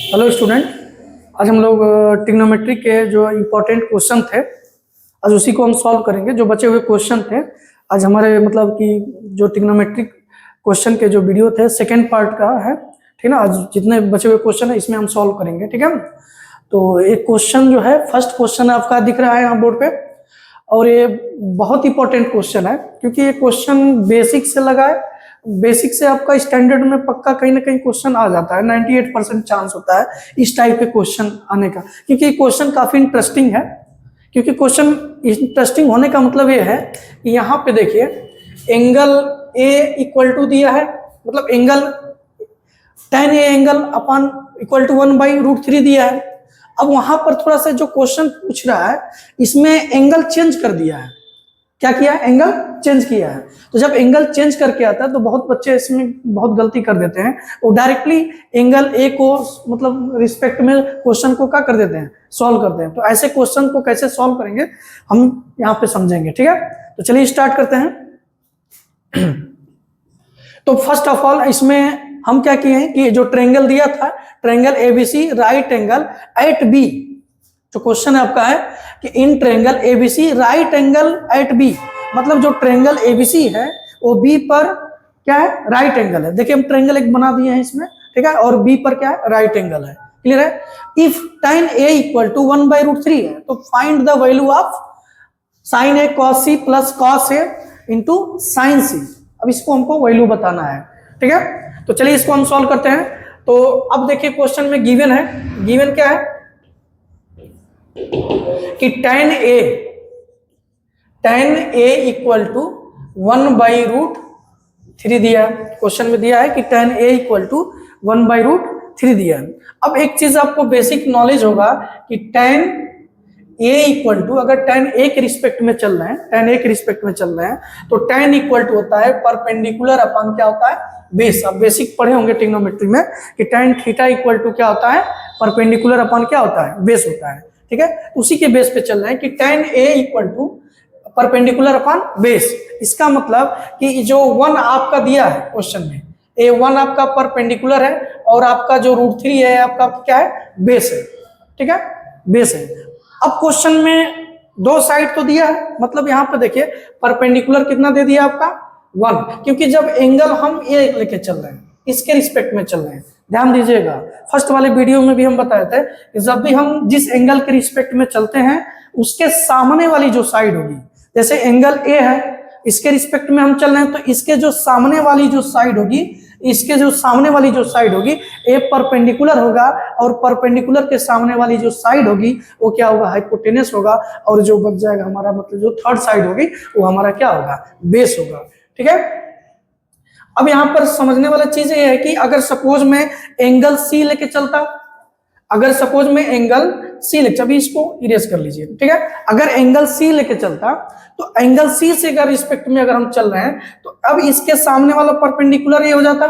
Hello student, आज हम लोग ट्रिग्नोमेट्री के जो इम्पोर्टेंट क्वेश्चन थे आज उसी को हम सॉल्व करेंगे। जो बचे हुए क्वेश्चन थे आज हमारे मतलब कि जो ट्रिग्नोमेट्रिक क्वेश्चन के जो वीडियो थे सेकेंड पार्ट का है, ठीक ना। आज जितने बचे हुए क्वेश्चन है इसमें हम सॉल्व करेंगे, ठीक है। तो एक क्वेश्चन जो है फर्स्ट क्वेश्चन आपका दिख रहा है यहाँ बोर्ड पे, और ये बहुत इंपॉर्टेंट क्वेश्चन है क्योंकि ये क्वेश्चन बेसिक से लगा है। बेसिक से आपका स्टैंडर्ड में पक्का कहीं ना कहीं क्वेश्चन आ जाता है, 98% चांस होता है इस टाइप के क्वेश्चन आने का, क्योंकि ये क्वेश्चन काफी इंटरेस्टिंग है। क्योंकि क्वेश्चन इंटरेस्टिंग होने का मतलब ये है कि यहाँ पे देखिए एंगल ए इक्वल टू दिया है, मतलब एंगल tan ए एंगल अपन इक्वल टू 1/√3 दिया है। अब वहां पर थोड़ा सा जो क्वेश्चन पूछ रहा है इसमें एंगल चेंज कर दिया है। क्या किया है? एंगल चेंज किया है। तो जब एंगल चेंज करके आता है तो बहुत बच्चे इसमें बहुत गलती कर देते हैं, वो डायरेक्टली एंगल ए को मतलब रिस्पेक्ट में क्वेश्चन को क्या कर देते हैं, सॉल्व करते हैं। तो ऐसे क्वेश्चन को कैसे सॉल्व करेंगे हम यहाँ पे समझेंगे, ठीक है। तो चलिए स्टार्ट करते हैं। तो फर्स्ट ऑफ ऑल इसमें हम क्या किए हैं कि जो ट्रायंगल दिया था, triangle ABC right angle at B, जो क्वेश्चन आपका है कि in triangle ABC right angle at B, मतलब जो ट्रायंगल एबीसी है वो बी पर क्या है, राइट एंगल है। देखिए हम ट्रायंगल एक बना दिए हैं इसमें, ठीक है, और बी पर क्या है, राइट एंगल है। क्लियर है। If tan a equal to 1/√3 है तो find the value of sin a cos c plus cos a into sin c। अब इसको हमको वैल्यू बताना है, ठीक है। तो चलिए इसको हम सॉल्व करते हैं। तो अब देखिए क्वेश्चन में गिवन है, गिवन क्या है कि tan a इक्वल टू 1/√3 दिया है। क्वेश्चन में दिया है कि tan a इक्वल टू 1/√3 दिया है। अब एक चीज आपको बेसिक नॉलेज होगा कि tan a इक्वल टू, अगर tan a के रिस्पेक्ट में चल रहे हैं, tan a के रिस्पेक्ट में चल रहे हैं तो tan इक्वल टू होता है परपेंडिकुलर अपन क्या होता है, बेस। आप बेसिक पढ़े होंगे ट्रिग्नोमेट्री में कि tan थीटा इक्वल टू क्या होता है, परपेंडिकुलर अपन क्या होता है, बेस होता है, ठीक है। उसी के बेस पे चल रहे हैं कि tan a equal to perpendicular upon base. इसका मतलब कि जो 1 आपका दिया है क्वेश्चन में, a1 आपका परपेंडिकुलर है और आपका जो √3 है आपका क्या है, बेस है, ठीक है, बेस है। अब क्वेश्चन में दो साइड तो दिया है, मतलब यहाँ पे देखिए परपेंडिकुलर कितना दे दिया आपका 1, क्योंकि जब एंगल हम ये लेके चल रहे हैं इसके रिस्पेक्ट में चल रहे हैं। ध्यान दीजिएगा, फर्स्ट वाले वीडियो में भी हम बताए थे कि जब भी हम जिस एंगल के रिस्पेक्ट में चलते हैं उसके सामने वाली जो साइड होगी, जैसे एंगल ए है इसके रिस्पेक्ट में हम चल रहे हैं तो इसके जो सामने वाली जो साइड होगी, इसके जो सामने वाली जो साइड होगी ए परपेंडिकुलर होगा, और परपेंडिकुलर के सामने वाली जो साइड होगी वो क्या होगा, हाइपोटेनस होगा, और जो बच जाएगा हमारा मतलब जो थर्ड साइड होगी वो हमारा क्या होगा, बेस होगा, ठीक है। अब यहाँ पर समझने वाला चीज ये है कि अगर सपोज में एंगल सी लेके चलता, अगर सपोज में एंगल सी लेके, अभी इसको इरेज कर लीजिए, ठीक है। अगर एंगल सी लेके चलता तो एंगल सी से अगर रिस्पेक्ट में अगर हम चल रहे हैं तो अब इसके सामने वाला परपेंडिकुलर ये हो जाता,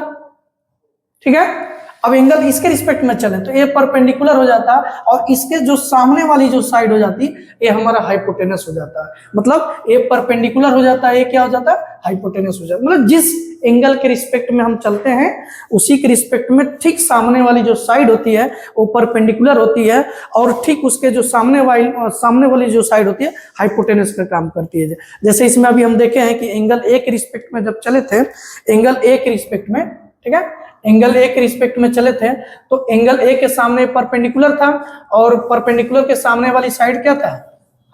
ठीक है। अब एंगल इसके रिस्पेक्ट में चले तो ये परपेंडिकुलर हो जाता और इसके जो सामने वाली जो साइड हो जाती ये हमारा हाइपोटेनस हो जाता है। मतलब ये परपेंडिकुलर हो जाता है, ये क्या हो जाता है, हाइपोटेनस हो जाता है। मतलब जिस एंगल के रिस्पेक्ट में हम चलते हैं उसी के रिस्पेक्ट में ठीक सामने वाली जो साइड होती है वो परपेंडिकुलर होती है, और ठीक उसके जो सामने वाली जो साइड होती है हाइपोटेनस का काम करती है। जैसे इसमें अभी हम देखे हैं कि एंगल ए के रिस्पेक्ट में जब चले थे, एंगल ए के रिस्पेक्ट में, ठीक है, एंगल ए के रिस्पेक्ट में चले थे तो एंगल ए के सामने परपेंडिकुलर था और परपेंडिकुलर के सामने वाली साइड क्या था,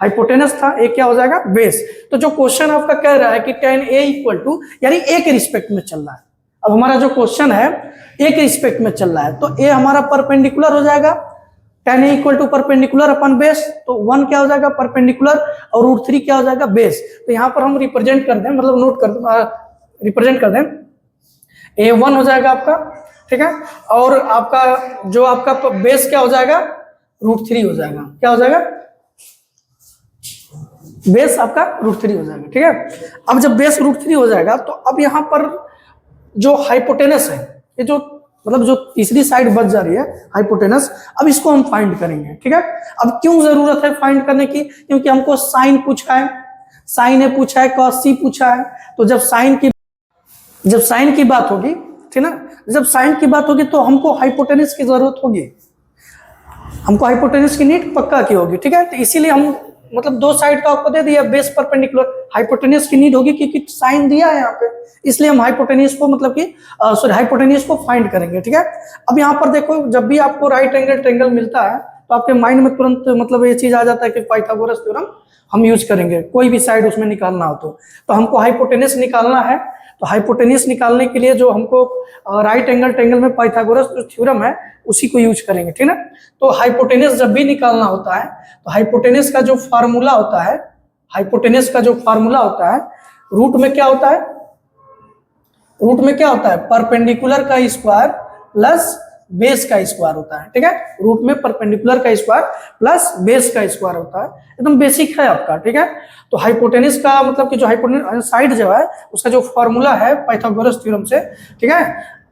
हाइपोटेनस था, ए क्या हो जाएगा, बेस। तो जो क्वेश्चन आपका कह रहा है कि tan a इक्वल टू, यानी ए के रिस्पेक्ट में चल रहा है। अब हमारा जो क्वेश्चन है ए के रिस्पेक्ट में चल रहा है तो ए हमारा परपेंडिकुलर हो जाएगा, tan a equal to perpendicular upon base, तो 1 क्या हो जाएगा, परपेंडिकुलर, और √3 क्या हो जाएगा, बेस। तो यहाँ पर हम रिप्रेजेंट कर दें, मतलब नोट कर दें, रिप्रेजेंट कर दें, a1 हो जाएगा आपका, ठीक है, और आपका जो आपका बेस क्या हो जाएगा, √3 हो जाएगा। क्या हो जाएगा, बेस आपका √3 हो जाएगा, ठीक है। अब जब बेस √3 हो जाएगा तो अब यहाँ पर जो हाइपोटेनस है, ये जो मतलब जो तीसरी साइड बच जा रही है हाइपोटेनस, अब इसको हम फाइंड करेंगे, ठीक है। अब क्यों जरूरत है फाइंड करने की, क्योंकि हमको साइन पूछा है, साइन ए पूछा है, कॉस सी पूछा है। तो जब साइन की बात होगी, ठीक ना, जब साइन की बात होगी तो हमको हाइपोटेनस की जरूरत होगी, हमको हाइपोटेन्यूज की नीड पक्का की होगी, ठीक है। तो इसीलिए हम मतलब दो साइड का आपको दे दिया, बेस परपेंडिकुलर, हाइपोटेन्यूज की नीड होगी क्योंकि साइन दिया है यहाँ पे, इसलिए हम हाइपोटेन्यूज को मतलब कि सॉरी हाइपोटेन्यूज को फाइंड करेंगे, ठीक है। अब यहाँ पर देखो, जब भी आपको राइट एंगल ट्रायंगल मिलता है तो आपके माइंड में तुरंत मतलब ये चीज आ जाता है कि पाइथागोरस थ्योरम हम यूज करेंगे, कोई भी साइड उसमें निकालना हो तो हमको हाइपोटेन्यूज निकालना है। तो हाइपोटेन्यूज निकालने के लिए जो हमको राइट एंगल ट्रायंगल में पाइथागोरस जो थ्योरम है उसी को यूज करेंगे, ठीक है। तो हाइपोटेन्यूज जब भी निकालना होता है तो हाइपोटेन्यूज का जो फार्मूला होता है, हाइपोटेन्यूज का जो फार्मूला होता है, रूट में क्या होता है, रूट में क्या होता है, परपेंडिकुलर का स्क्वायर प्लस बेस का स्क्वायर होता है, ठीक है। रूट में परपेंडिकुलर का स्क्वायर प्लस बेस का स्क्वायर होता है, एकदम बेसिक है आपका, ठीक है। तो हाइपोटेन्यूज का मतलब कि जो हाइपोटेन्यूज साइड जो है उसका जो फॉर्मूला है पाइथागोरस थ्योरम से, ठीक है,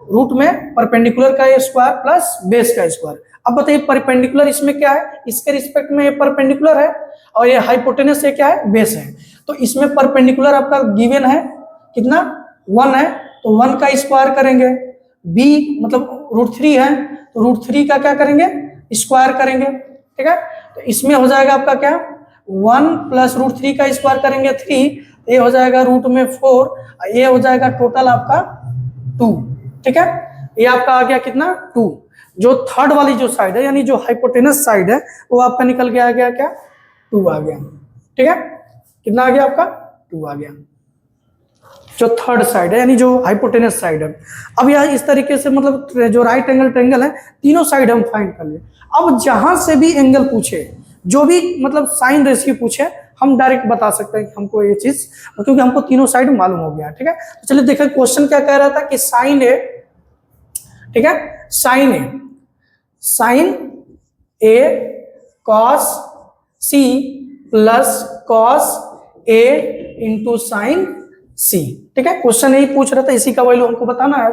रूट में परपेंडिकुलर का स्क्वायर प्लस बेस का स्क्वायर। अब बताइए परपेंडिकुलर इसमें क्या है, इसके रिस्पेक्ट में ये परपेंडिकुलर है और ये हाइपोटेन्यूज से क्या है, बेस है। तो इसमें परपेंडिकुलर आपका गिवन है कितना, 1 है, तो 1 का स्क्वायर करेंगे, बी मतलब √3 है तो √3 का क्या करेंगे, स्क्वायर करेंगे, ठीक है। तो इसमें हो जाएगा आपका क्या, 1 प्लस √3 का स्क्वायर करेंगे 3, ये हो जाएगा रूट में 4, ये हो जाएगा टोटल आपका 2, ठीक है। ये आपका आ गया कितना, 2। जो थर्ड वाली जो साइड है यानी जो हाइपोटेनस साइड है वो आपका निकल के आ गया क्या, 2 आ गया, ठीक है। कितना आ गया आपका, 2 आ गया जो थर्ड साइड है यानी जो हाइपोटेनस साइड है। अब यह इस तरीके से मतलब जो राइट एंगल ट्रायंगल है तीनों साइड हम फाइंड कर लिए। अब जहां से भी एंगल पूछे, जो भी मतलब साइन रेशियो पूछे, हम डायरेक्ट बता सकते हैं कि हमको ये चीज, क्योंकि हमको तीनों साइड मालूम हो गया, ठीक है। तो चलिए देखें क्वेश्चन क्या कह रहा था कि साइन ए, ठीक है, sign A, sign A cos C plus cos A into sine सी, ठीक है। क्वेश्चन यही पूछ रहा था, इसी का वैल्यू हमको बताना है।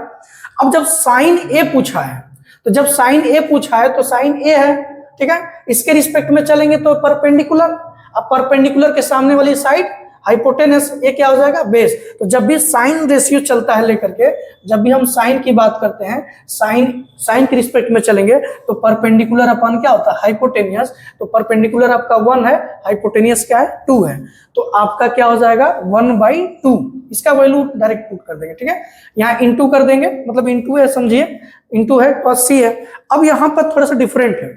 अब जब साइन ए पूछा है, तो जब साइन ए पूछा है तो साइन ए है, ठीक है, इसके रिस्पेक्ट में चलेंगे तो परपेंडिकुलर, अब परपेंडिकुलर के सामने वाली साइड हाइपोटेनस, ये क्या हो जाएगा, बेस। तो जब भी साइन रेशियो चलता है लेकर के, जब भी हम साइन की बात करते हैं, साइन के रिस्पेक्ट में चलेंगे तो परपेंडिकुलर अपन क्या होता है, हाइपोटेनियस। तो परपेंडिकुलर आपका 1 है, हाइपोटेनियस क्या है, 2 है, तो आपका क्या हो जाएगा 1/2, इसका वैल्यू डायरेक्ट पुट कर देंगे, ठीक है। यहाँ इंटू कर देंगे, मतलब इंटू है, समझिए इंटू है, कॉस सी है। अब यहाँ पर थोड़ा सा डिफरेंट है,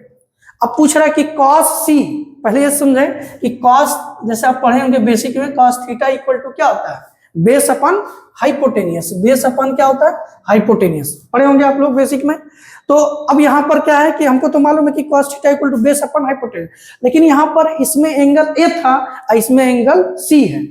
अब पूछ रहा है कि कॉस सी, पहले ये समझें कि कॉस, जैसे आप पढ़े होंगे बेसिक में, कॉस थीटा इक्वल टू क्या होता है, बेस अपन हाइपोटेनियस, बेस अपन क्या होता है, हाइपोटेनियस, पढ़े होंगे आप लोग बेसिक में। तो अब यहाँ पर क्या है कि हमको तो मालूम है कि cos theta equal to base upon hypotenuse, लेकिन यहाँ पर इसमें एंगल ए था और इसमें एंगल सी है,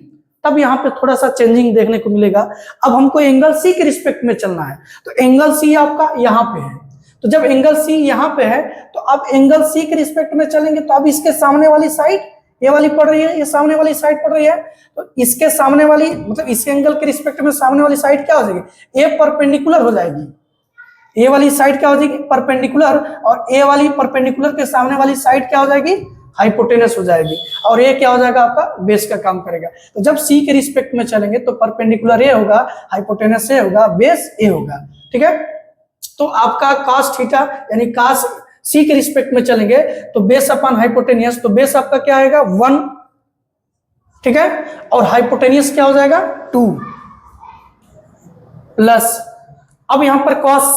तब यहाँ पे थोड़ा सा चेंजिंग देखने को मिलेगा। अब हमको एंगल सी के रिस्पेक्ट में चलना है, तो एंगल सी आपका यहाँ पे है, तो जब एंगल सी यहाँ पे है तो अब एंगल सी के रिस्पेक्ट में चलेंगे तो अब इसके सामने वाली साइड ये वाली पड़ रही है, ये सामने वाली साइड पड़ रही है, तो इसके सामने वाली मतलब इस एंगल के रिस्पेक्ट में सामने वाली साइड क्या हो जाएगी, ए परपेंडिकुलर हो जाएगी, ए वाली साइड क्या हो जाएगी, परपेंडिकुलर, और ए वाली परपेंडिकुलर के सामने वाली साइड क्या हो जाएगी, हाइपोटेनस हो जाएगी, और ये क्या हो जाएगा आपका बेस का काम करेगा। तो जब सी के रिस्पेक्ट में चलेंगे तो परपेंडिकुलर ए होगा, हाइपोटेनस ए होगा, बेस ए होगा, ठीक है। तो आपका cos थीटा यानी cos सी के रिस्पेक्ट में चलेंगे तो बेस अपन हाइपोटेनियस, तो बेस आपका क्या आएगा 1, ठीक है, और हाइपोटेनियस क्या हो जाएगा 2 प्लस, अब यहां पर cos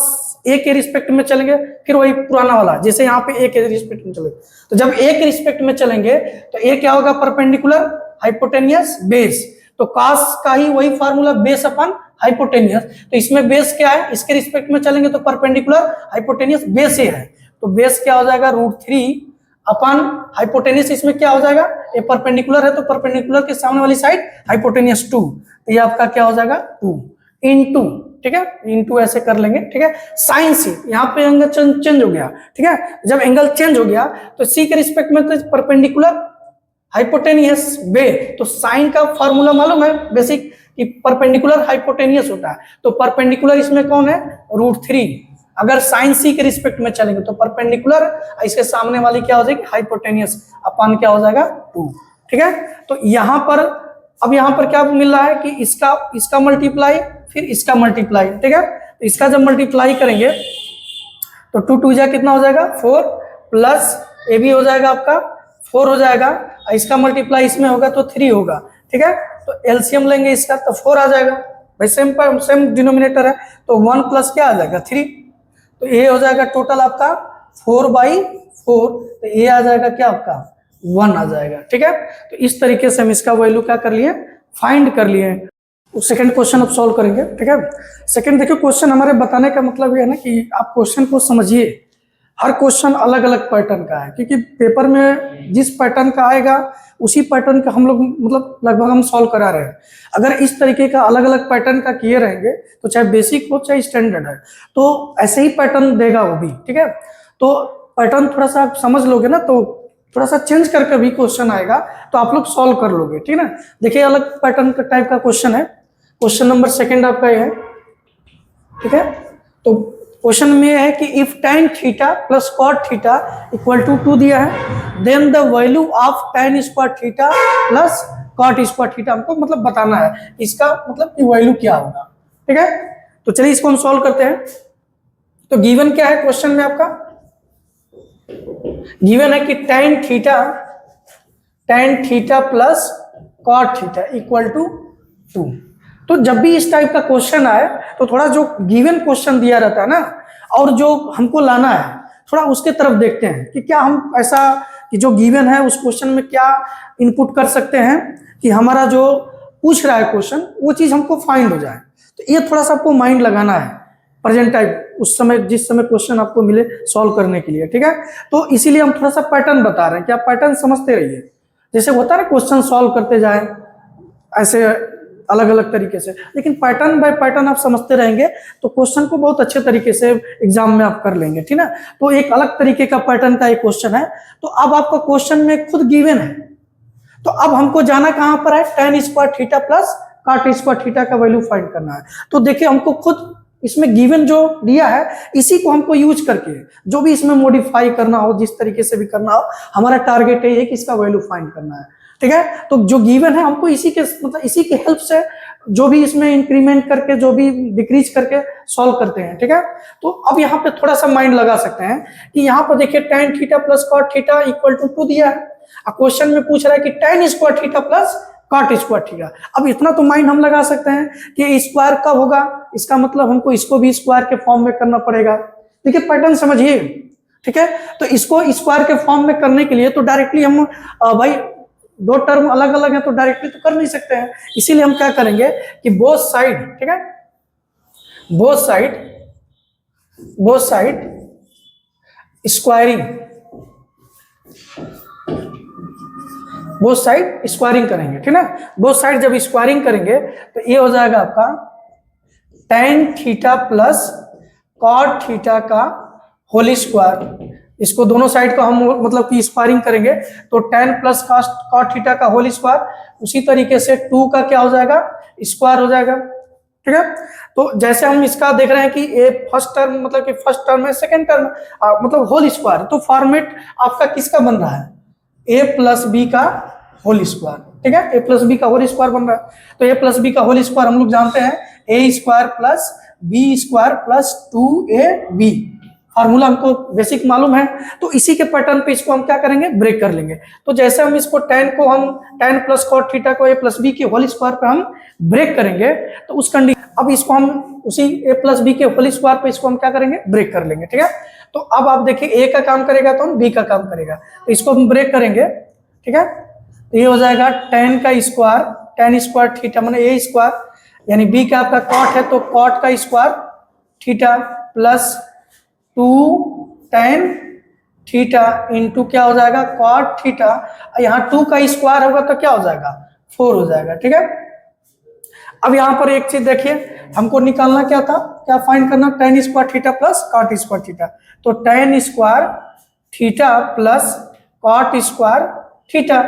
ए के रिस्पेक्ट में चलेंगे, फिर वही पुराना वाला, जैसे यहाँ पे ए के रिस्पेक्ट में चलेंगे, तो जब ए के रिस्पेक्ट में चलेंगे तो ए क्या होगा, परपेंडिकुलर, हाइपोटेनियस, बेस, तो cos का ही वही फार्मूला, बेस अपन हाइपोटेनियस, तो इसमें बेस क्या है, इसके रिस्पेक्ट में चलेंगे तो परपेंडिकुलर, हाइपोटेनियस, बेस ए है, तो बेस क्या हो जाएगा √3 अपन हाइपोटेनियस, इसमें क्या हो जाएगा, ये परपेंडिकुलर है तो परपेंडिकुलर के सामने वाली साइड हाइपोटेनियस 2, तो ये आपका क्या हो जाएगा 2 इंटू, ठीक है, इंटू ऐसे कर लेंगे, ठीक है। साइन सी, यहाँ पे एंगल चेंज हो गया, ठीक है, जब एंगल चेंज हो गया तो सी के रिस्पेक्ट में तो परपेंडिकुलर, हाइपोटेनियस, बे, तो साइन का फॉर्मूला मालूम है बेसिक कि परपेंडिकुलर हाइपोटेनियस होता है, तो परपेंडिकुलर इसमें कौन है, √3, अगर साइन सी के रिस्पेक्ट में चलेंगे तो परपेंडिकुलर, इसके सामने वाली क्या हो जाएगी, हाइपोटेनियस, अपन क्या हो जाएगा 2, ठीक है। तो यहाँ पर अब यहाँ पर क्या मिल रहा है कि इसका मल्टीप्लाई फिर इसका मल्टीप्लाई, ठीक है, तो इसका जब मल्टीप्लाई करेंगे तो 2 2 जा कितना हो जाएगा 4, प्लस ए बी हो जाएगा आपका 4 हो जाएगा, इसका मल्टीप्लाई इसमें होगा तो 3 होगा, ठीक है। तो एलसीएम लेंगे इसका तो 4 आ जाएगा भाई, सेम डिनोमिनेटर है, तो 1 प्लस क्या आ जाएगा 3, तो ये हो जाएगा टोटल आपका 4/4, तो ये आ जाएगा क्या आपका 1 आ जाएगा, ठीक है। तो इस तरीके से हम इसका वैल्यू क्या कर लिए, फाइंड कर लिए। सेकंड क्वेश्चन अब सॉल्व करेंगे, ठीक है। सेकंड देखिए, क्वेश्चन हमारे बताने का मतलब ये है ना कि आप क्वेश्चन को समझिए, हर क्वेश्चन अलग अलग पैटर्न का है, क्योंकि पेपर में जिस पैटर्न का आएगा उसी पैटर्न का हम लोग मतलब लगभग हम सॉल्व करा रहे हैं। अगर इस तरीके का अलग अलग पैटर्न का किए रहेंगे तो चाहे बेसिक हो चाहे स्टैंडर्ड है, तो ऐसे ही पैटर्न देगा वो भी, ठीक है। तो पैटर्न थोड़ा सा आप समझ लोगे ना, तो थोड़ा सा चेंज करके भी क्वेश्चन आएगा तो आप लोग सॉल्व कर लोगे, ठीक है ना। देखिए अलग पैटर्न का टाइप का क्वेश्चन है, क्वेश्चन नंबर सेकंड आपका ये है, ठीक है। तो क्वेश्चन में है कि if tan theta plus cot theta equal to 2 दिया है, then the value of tan square theta plus cot square theta हमको मतलब बताना है, इसका मतलब कि वैल्यू क्या होगा, ठीक है। तो चलिए इसको हम सॉल्व करते हैं। तो गिवन क्या है क्वेश्चन में आपका, गिवन है कि tan theta plus cot theta equal to 2। तो जब भी इस टाइप का क्वेश्चन आए तो थोड़ा जो गिवन क्वेश्चन दिया रहता है ना, और जो हमको लाना है थोड़ा उसके तरफ देखते हैं कि क्या हम ऐसा कि जो गिवन है उस क्वेश्चन में क्या इनपुट कर सकते हैं कि हमारा जो पूछ रहा है क्वेश्चन वो चीज हमको फाइंड हो जाए। तो ये थोड़ा सा आपको माइंड लगाना है प्रेजेंट टाइप, उस समय जिस समय क्वेश्चन आपको मिले सॉल्व करने के लिए, ठीक है। तो इसीलिए हम थोड़ा सा पैटर्न बता रहे हैं कि आप पैटर्न समझते रहिए, जैसे होता है ना क्वेश्चन सॉल्व करते जाए ऐसे अलग अलग तरीके से, लेकिन पैटर्न बाय पैटर्न आप समझते रहेंगे तो क्वेश्चन को बहुत अच्छे तरीके से एग्जाम में आप कर लेंगे, ठीक ना। तो एक अलग तरीके का पैटर्न का एक क्वेश्चन है। तो अब आपका क्वेश्चन में खुद गिवन है, तो अब हमको जाना कहां पर है, tan square theta plus cot square theta का वैल्यू फाइंड करना है। तो देखिए हमको खुद इसमें गिवन जो दिया है इसी को हमको यूज करके जो भी इसमें मॉडिफाई करना हो, जिस तरीके से भी करना हो, हमारा टारगेट है कि इसका वैल्यू फाइंड करना है, ठीक है। तो जो गिवन है हमको इसी के मतलब इसी की हेल्प से जो भी इसमें इंक्रीमेंट करके जो भी डिक्रीज करके सॉल्व करते हैं, ठीक है। तो अब यहाँ पे थोड़ा सा माइंड लगा सकते हैं कि यहाँ पर देखिए tan theta plus cot theta equal to 2 दिया है, क्वेश्चन में पूछ रहा है कि tan square theta plus cot square theta. अब इतना तो माइंड हम लगा सकते हैं कि स्क्वायर कब होगा, इसका मतलब हमको इसको भी स्क्वायर के फॉर्म में करना पड़ेगा। देखिए पैटर्न समझिए, ठीक है। तो इसको स्क्वायर के फॉर्म में करने के लिए तो डायरेक्टली हम भाई दो टर्म अलग अलग है तो डायरेक्टली तो कर नहीं सकते हैं, इसीलिए हम क्या करेंगे कि बोथ साइड, ठीक है, बोथ साइड स्क्वायरिंग करेंगे, ठीक है। बोथ साइड जब स्क्वायरिंग करेंगे तो ये हो जाएगा आपका tan theta plus cot theta का होल स्क्वायर। इसको दोनों साइड को हम मतलब कि स्क्वायरिंग करेंगे तो tan प्लस कॉट थीटा का होल स्क्वायर, उसी तरीके से 2 का क्या हो जाएगा स्क्वायर हो जाएगा, ठीक है। तो जैसे हम इसका देख रहे हैं कि ए फर्स्ट टर्म मतलब कि फर्स्ट टर्म है, सेकंड टर्म मतलब होल स्क्वायर, तो फॉर्मेट आपका किसका बन रहा है, a प्लस बी का होल स्क्वायर, ठीक है। a प्लस बी का होल स्क्वायर बन रहा है, तो a प्लस बी का होल स्क्वायर हम लोग जानते हैं a square plus B square plus 2ab, formula हमको बेसिक मालूम है। तो इसी के पैटर्न पे इसको हम क्या करेंगे, ब्रेक कर लेंगे। तो जैसे हम इसको tan प्लस कॉट थीटा को a प्लस बी के होल स्क्वायर पे हम ब्रेक करेंगे तो उस कंडीशन अब इसको हम उसी a प्लस बी के होल स्क्वायर पे इसको हम क्या करेंगे, ब्रेक कर लेंगे, ठीक है। तो अब आप देखिए a का काम करेगा तो हम b का काम करेगा, तो इसको हम ब्रेक करेंगे, ठीक है। तो ये हो जाएगा tan स्क्वायर थीटा माने a स्क्वायर, यानी b का आपका कॉट है तो कॉट का square theta plus 2 tan theta into क्या हो जाएगा कॉट थीटा, यहाँ 2 का स्क्वायर होगा तो क्या हो जाएगा 4 हो जाएगा, ठीक है। अब यहाँ पर एक चीज देखिए, हमको निकालना क्या था, क्या फाइंड करना, tan square theta plus cot square theta. तो tan square theta plus cot square theta.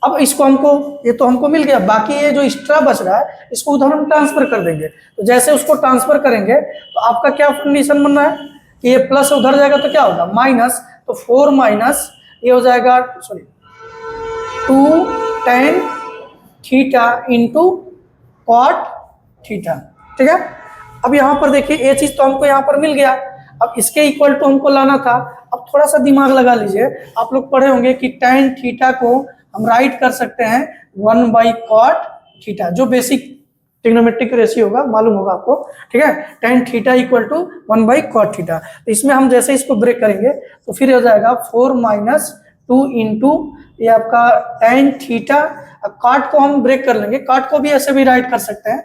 अब इसको हमको ये तो हमको मिल गया, बाकी ये जो एक्स्ट्रा बच रहा है इसको उधर हम ट्रांसफर कर देंगे। तो जैसे उसको ट्रांसफर करेंगे तो आपका क्या कंडीशन बन रहा है कि ये प्लस उधर जाएगा तो क्या होगा माइनस, तो 4 माइनस ये हो जाएगा 2 tan theta into cot theta, ठीक है। अब यहाँ पर देखिए ये चीज तो हमको यहाँ पर मिल गया, अब इसके इक्वल टू हमको लाना था अब थोड़ा सा दिमाग लगा लीजिए, आप लोग पढ़े होंगे कि tan थीटा को हम राइट कर सकते हैं 1/cot थीटा, जो बेसिक ट्रिग्नोमेट्रिक रेशियो होगा, मालूम होगा आपको, ठीक है। tan theta equal to 1/cot theta. तो इसमें हम जैसे इसको ब्रेक करेंगे तो फिर हो जाएगा 4 - 2 इंटू ये आपका tan थीटा। कॉट को हम ब्रेक कर लेंगे, कॉट को भी ऐसे भी राइट कर सकते हैं,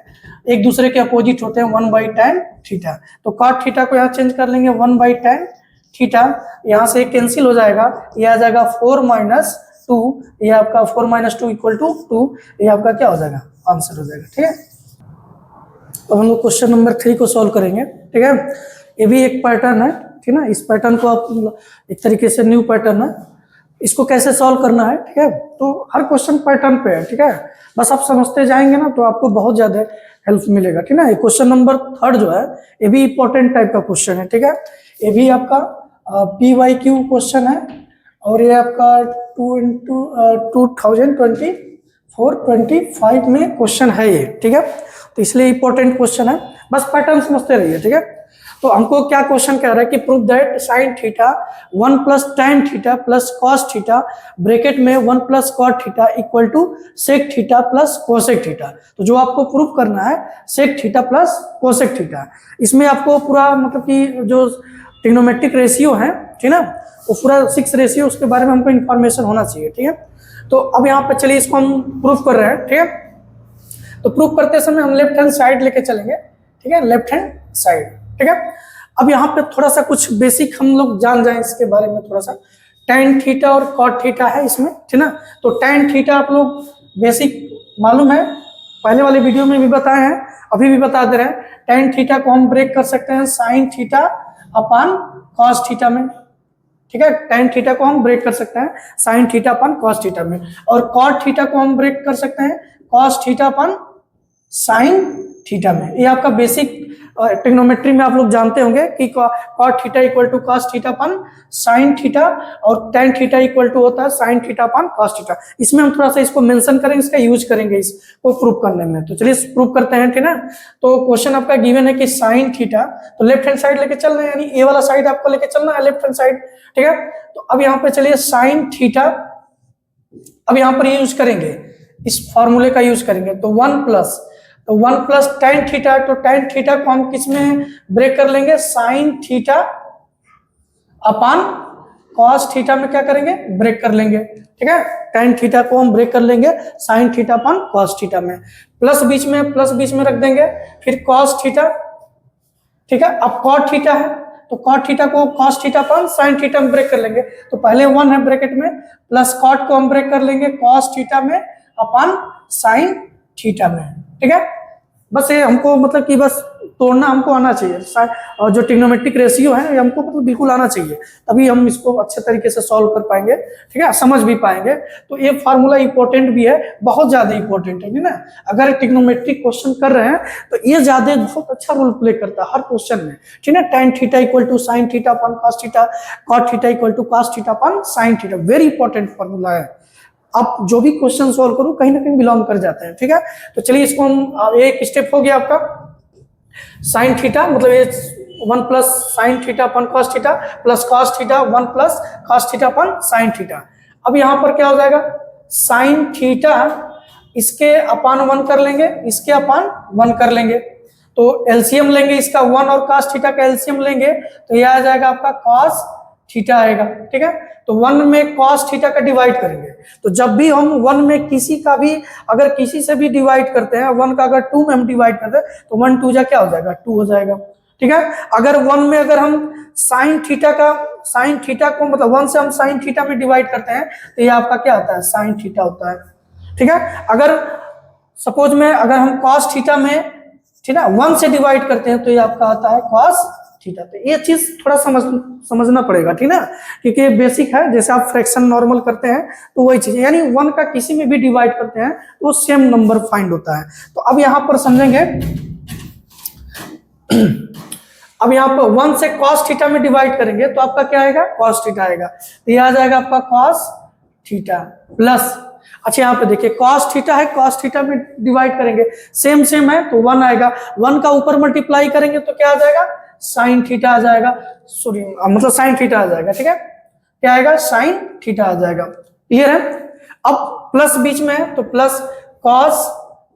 एक दूसरे के अपोजिट होते हैं 1/tan थीटा। तो कॉट थीटा को यहाँ चेंज कर लेंगे 1/tan थीटा, यहाँ से कैंसिल हो जाएगा, ये आ जाएगा 4 - 2, ये आपका 4 - 2 इक्वल टू 2, ये आपका क्या हो जाएगा, आंसर हो जाएगा, ठीक है। तो हम लोग क्वेश्चन नंबर 3 को सॉल्व करेंगे, ठीक है। ये भी एक पैटर्न है, ठीक है ना, इस पैटर्न को आप एक तरीके से न्यू पैटर्न है, इसको कैसे सॉल्व करना है, ठीक है। तो हर क्वेश्चन पैटर्न पे है, ठीक है, बस आप समझते जाएंगे ना तो आपको बहुत ज्यादा हेल्प मिलेगा, ठीक है ना। क्वेश्चन नंबर 3 जो है ये भी इंपॉर्टेंट टाइप का क्वेश्चन है, ठीक है। ये भी आपका PYQ क्वेश्चन है और ये आपका 2024-25 में क्वेश्चन है ये, ठीक है। तो इसलिए इंपॉर्टेंट क्वेश्चन है, बस पैटर्न समझते रहिए, ठीक है। तो हमको क्या क्वेश्चन कह रहा है कि prove that sine theta 1 + tan theta plus cos theta bracket में 1 + cot theta equal to sec theta plus cosec theta. तो जो आपको प्रूव करना है sec theta plus cosec theta, इसमें आपको पूरा मतलब कि जो ट्रिग्नोमेट्रिक रेशियो है, ठीक है ना, वो पूरा 6 रेशियो उसके बारे में हमको इन्फॉर्मेशन होना चाहिए, ठीक है। तो अब यहाँ पे चलिए इसको हम प्रूव कर रहे हैं, ठीक है। तो प्रूव करते समय हम लेफ्ट हैंड साइड लेके चलेंगे, ठीक है, लेफ्ट हैंड साइड, ठीक है। अब यहाँ पे थोड़ा सा कुछ बेसिक हम लोग जान जाएं इसके बारे में, थोड़ा सा tan थीटा और cot थीटा है इसमें, ठीक ना। तो tan थीटा आप लोग बेसिक मालूम है, पहले वाले वीडियो में भी बताए हैं, अभी भी बता दे रहे हैं। tan थीटा को हम ब्रेक कर सकते हैं sin theta upon cos theta में, ठीक है। tan थीटा को हम ब्रेक कर सकते हैं sin theta upon cos theta में, और cot थीटा को हम ब्रेक कर सकते हैं cos theta upon sin theta में। ये आपका बेसिक ट्रिग्नोमेट्री में आप लोग जानते होंगे कि cot theta equal to cos theta upon sin theta और tan थीटा इक्वल टू होता है sin theta upon cos theta. इसमें हम थोड़ा सा इसको मेंशन करेंगे, इसका यूज करेंगे इसको प्रूव करने में। तो चलिए प्रूव करते हैं, ठीक है। तो क्वेश्चन आपका गिवन है कि sin थीटा, तो लेफ्ट हैंड साइड लेके चल रहे हैं, यानी ए वाला साइड आपको लेके चलना है, लेफ्ट हैंड साइड, ठीक है। तो अब यहाँ पे चलिए sin थीटा, अब यहाँ पर यूज करेंगे, इस फॉर्मूले का यूज करेंगे, तो 1 + tan थीटा, तो tan थीटा को हम किस में ब्रेक कर लेंगे, sin theta upon cos theta में क्या करेंगे, ब्रेक कर लेंगे, ठीक है। tan थीटा को हम ब्रेक कर लेंगे sin theta upon cos theta में, प्लस बीच में रख देंगे, फिर cos थीटा, ठीक है। अब cot थीटा है तो cot थीटा को cos theta upon sin theta में ब्रेक कर लेंगे, तो पहले 1 है ब्रैकेट में, प्लस cot को हम ब्रेक कर लेंगे cos थीटा में अपॉन sin थीटा में, ठीक है। बस ये हमको मतलब कि बस तोड़ना हमको आना चाहिए, और जो ट्रिग्नोमेट्रिक रेशियो है ये हमको मतलब बिल्कुल आना चाहिए, तभी हम इसको अच्छे तरीके से सॉल्व कर पाएंगे, ठीक है, समझ भी पाएंगे। तो ये फार्मूला इंपॉर्टेंट भी है, बहुत ज्यादा इंपॉर्टेंट है ना। अगर ट्रिग्नोमेट्रिक क्वेश्चन कर रहे हैं तो ये ज्यादा बहुत अच्छा रोल प्ले करता है हर क्वेश्चन में, ठीक है। tan theta equal to sin theta upon cos theta, cot theta equal to cos theta upon sin theta, very important formula है। आप जो भी क्वेश्चन सॉल्व करो कहीं ना कहीं बिलोंग कर जाते हैं, ठीक है। तो चलिए इसको हम, एक स्टेप हो गया आपका sin थीटा, मतलब ये 1 + sin theta upon cos theta plus cos theta 1 + cos theta upon sin theta. अब यहाँ पर क्या हो जाएगा, sin थीटा इसके अपॉन 1 कर लेंगे, इसके अपॉन 1 कर लेंगे, तो एलसीएम लेंगे इसका 1 और cos थीटा का एलसीएम लेंगे, तो यह आ जाएगा आपका cos थीटा आएगा, ठीक है। तो 1 में cos थीटा का डिवाइड करेंगे, तो जब भी हम 1 में किसी का भी अगर किसी से भी डिवाइड करते हैं, 1 का अगर 2 में हम डिवाइड करते हैं तो 1 2 जा क्या हो जाएगा, 2 हो जाएगा, ठीक है। अगर 1 में अगर हम sin थीटा को मतलब 1 से हम sin थीटा में डिवाइड करते हैं तो ये आपका क्या होता है, sin थीटा होता है, ठीक है। अगर सपोज में अगर हम cos थीटा में, ठीक है, 1 से डिवाइड करते हैं तो ये आपका आता है cos थीटा। तो ये चीज थोड़ा समझना पड़ेगा, ठीक ना, क्योंकि बेसिक है, जैसे आप फ्रैक्शन नॉर्मल करते हैं तो वही चीज, यानी 1 का किसी में भी डिवाइड करते हैं तो सेम नंबर फाइंड होता है। तो अब यहां पर समझेंगे, अब यहाँ पर 1 से cos थीटा में डिवाइड करेंगे तो आपका क्या आएगा, cos थीटा आएगा, तो ये आ जाएगा आपका cos थीटा प्लस, अच्छा यहाँ पे देखिए cos थीटा है, cos थीटा में डिवाइड करेंगे सेम है तो 1 आएगा, 1 का ऊपर मल्टीप्लाई करेंगे तो क्या आ जाएगा साइन थीटा आ जाएगा, सॉरी मतलब साइन थीटा आ जाएगा, ठीक है, क्या आएगा, साइन थीटा आ जाएगा, क्लियर है। अब प्लस बीच में है तो प्लस कॉस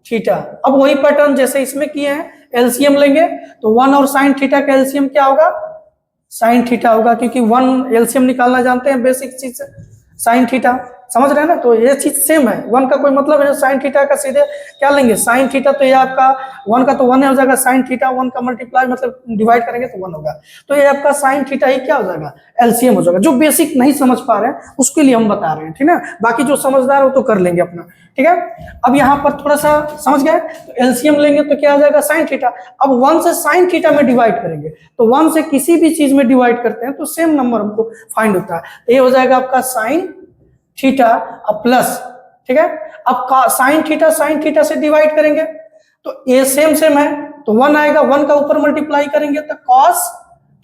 थीटा। अब वही पैटर्न जैसे इसमें किए हैं, एलसीएम लेंगे तो 1 और साइन थीटा का एलसीएम क्या होगा, साइन थीटा होगा, क्योंकि 1 एलसीएम निकालना जानते हैं बेसिक चीज से, साइन थीटा, समझ रहे हैं ना। तो ये चीज सेम है, 1 का कोई मतलब है साइन थीटा का सीधे क्या लेंगे, साइन थीटा, तो ये आपका 1 का तो 1 हो जाएगा, साइन थीटा 1 का मल्टीप्लाई मतलब डिवाइड करेंगे तो 1 होगा, तो ये आपका साइन थीटा ही क्या हो जाएगा, एलसीएम हो जाएगा। जो बेसिक नहीं समझ पा रहे हैं उसके लिए हम बता रहे हैं, ठीक है, बाकी जो समझदार हो तो कर लेंगे अपना, ठीक है। अब यहाँ पर थोड़ा सा समझ गए, तो एलसीएम लेंगे तो क्या आ जाएगा, साइन थीटा। अब 1 से साइन थीटा में डिवाइड करेंगे, तो 1 से किसी भी चीज में डिवाइड करते हैं तो सेम नंबर हमको फाइंड होता है, तो ये हो जाएगा आपका साइन थीटा अब प्लस, ठीक है। अब साइन थीटा से डिवाइड करेंगे तो ये सेम है, तो 1 आएगा, 1 का ऊपर मल्टीप्लाई करेंगे तो कॉस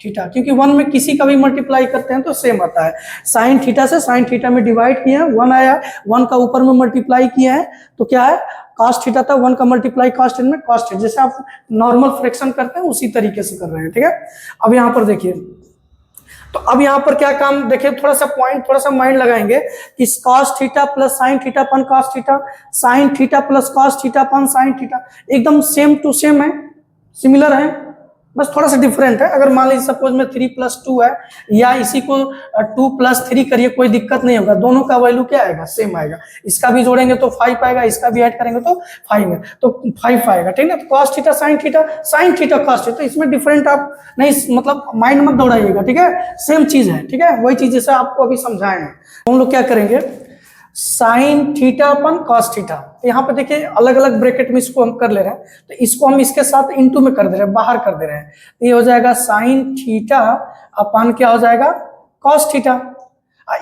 थीटा, क्योंकि 1 में किसी का भी मल्टीप्लाई करते हैं तो सेम आता है। साइन थीटा से साइन थीटा में डिवाइड किया है, 1 आया, 1 का ऊपर में मल्टीप्लाई किया है तो क्या है, कॉस थीटा था, 1 का मल्टीप्लाई कॉस थीटा में कॉस थीटा, जैसे आप नॉर्मल फ्रैक्शन करते हैं उसी तरीके से कर रहे हैं, ठीक है। अब यहाँ पर देखिए, तो अब यहाँ पर क्या काम, देखिए थोड़ा सा पॉइंट, थोड़ा सा माइंड लगाएंगे कि cos theta plus sine theta upon cos theta, sine theta plus cos theta upon sine theta, एकदम सेम टू सेम है, सिमिलर है, बस थोड़ा सा डिफरेंट है। अगर मान लीजिए सपोज में 3+2 है, या इसी को 2+3 करिए, कोई दिक्कत नहीं होगा, दोनों का वैल्यू क्या आएगा, सेम आएगा। इसका भी जोड़ेंगे तो 5 आएगा, इसका भी ऐड करेंगे तो 5 है, तो 5 आएगा, ठीक है। तो cos theta sine theta cos theta, इसमें डिफरेंट आप नहीं, मतलब माइंड मत दौड़ाइएगा, ठीक है, सेम चीज है, ठीक है, वही चीज जैसे आपको अभी समझाए हैं। हम लोग क्या करेंगे, साइन थीटा अपन कॉस थीटा, यहाँ पे देखिए अलग अलग ब्रैकेट में इसको हम कर ले रहे हैं, तो इसको हम इसके साथ इनटू में कर दे रहे हैं, बाहर कर दे रहे हैं, तो ये हो जाएगा साइन थीटा अपन क्या हो जाएगा, कॉस थीटा।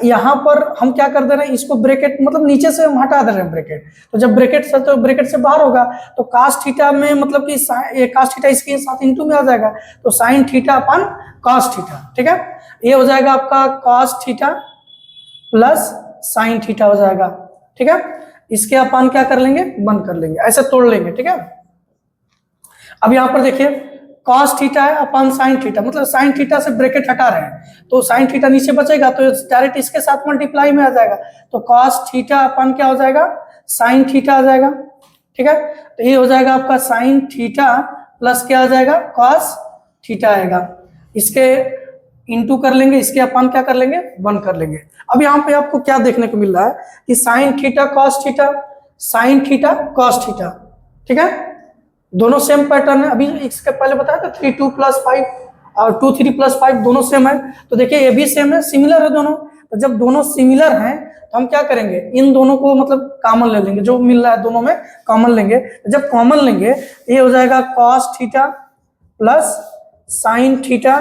यहाँ पर हम क्या कर दे रहे हैं, इसको ब्रैकेट मतलब नीचे से हम हटा दे रहे हैं ब्रैकेट, तो जब ब्रैकेट से बाहर होगा तो कॉस थीटा में मतलब कि ये कॉस थीटा इसके साथ इनटू में आ जाएगा, तो साइन थीटा अपन कॉस थीटा, ठीक है। ये हो जाएगा आपका cos theta plus sine theta हो जाएगा, ठीक है। इसके अपन क्या कर लेंगे, बंद कर लेंगे, ऐसे तोड़ लेंगे, ठीक है। अब यहां पर देखिए cos थीटा है अपन साइन थीटा, मतलब साइन थीटा से ब्रैकेट हटा रहे हैं तो साइन थीटा नीचे बचेगा, तो डायरेक्ट इसके साथ मल्टीप्लाई में आ जाएगा, तो cos थीटा अपन क्या हो जाएगा, साइन थीटा आ जाएगा, ठीक है। तो ये हो जाएगा आपका साइन थीटा प्लस क्या आ जाएगा, cos थीटा आएगा, इसके इनटू कर लेंगे, इसके अपन क्या कर लेंगे, 1 कर लेंगे। अब यहाँ पे आपको क्या देखने को मिल रहा है कि sine theta cos theta, sine theta cos theta, ठीक है, दोनों सेम पैटर्न है। अभी इसके पहले बताया था 3 2 + 5 और 2 3 + 5 दोनों सेम है, तो देखिए ये भी सेम है, सिमिलर है दोनों। तो जब दोनों सिमिलर हैं तो हम क्या करेंगे, इन दोनों को मतलब कॉमन ले लेंगे, जो मिल रहा है दोनों में कॉमन लेंगे। जब कॉमन लेंगे ये हो जाएगा cos theta plus sine theta,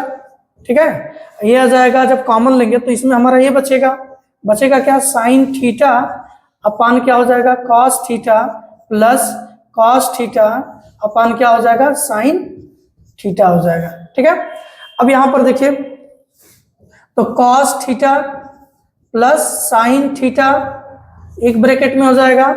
ठीक है, ये आ जाएगा। जब कॉमन लेंगे तो इसमें हमारा ये बचेगा क्या, साइन थीटा अपान क्या हो जाएगा, cos theta plus cos theta upon क्या हो जाएगा, साइन थीटा हो जाएगा, ठीक है। अब यहां पर देखिए, तो cos theta plus sine theta एक ब्रैकेट में हो जाएगा,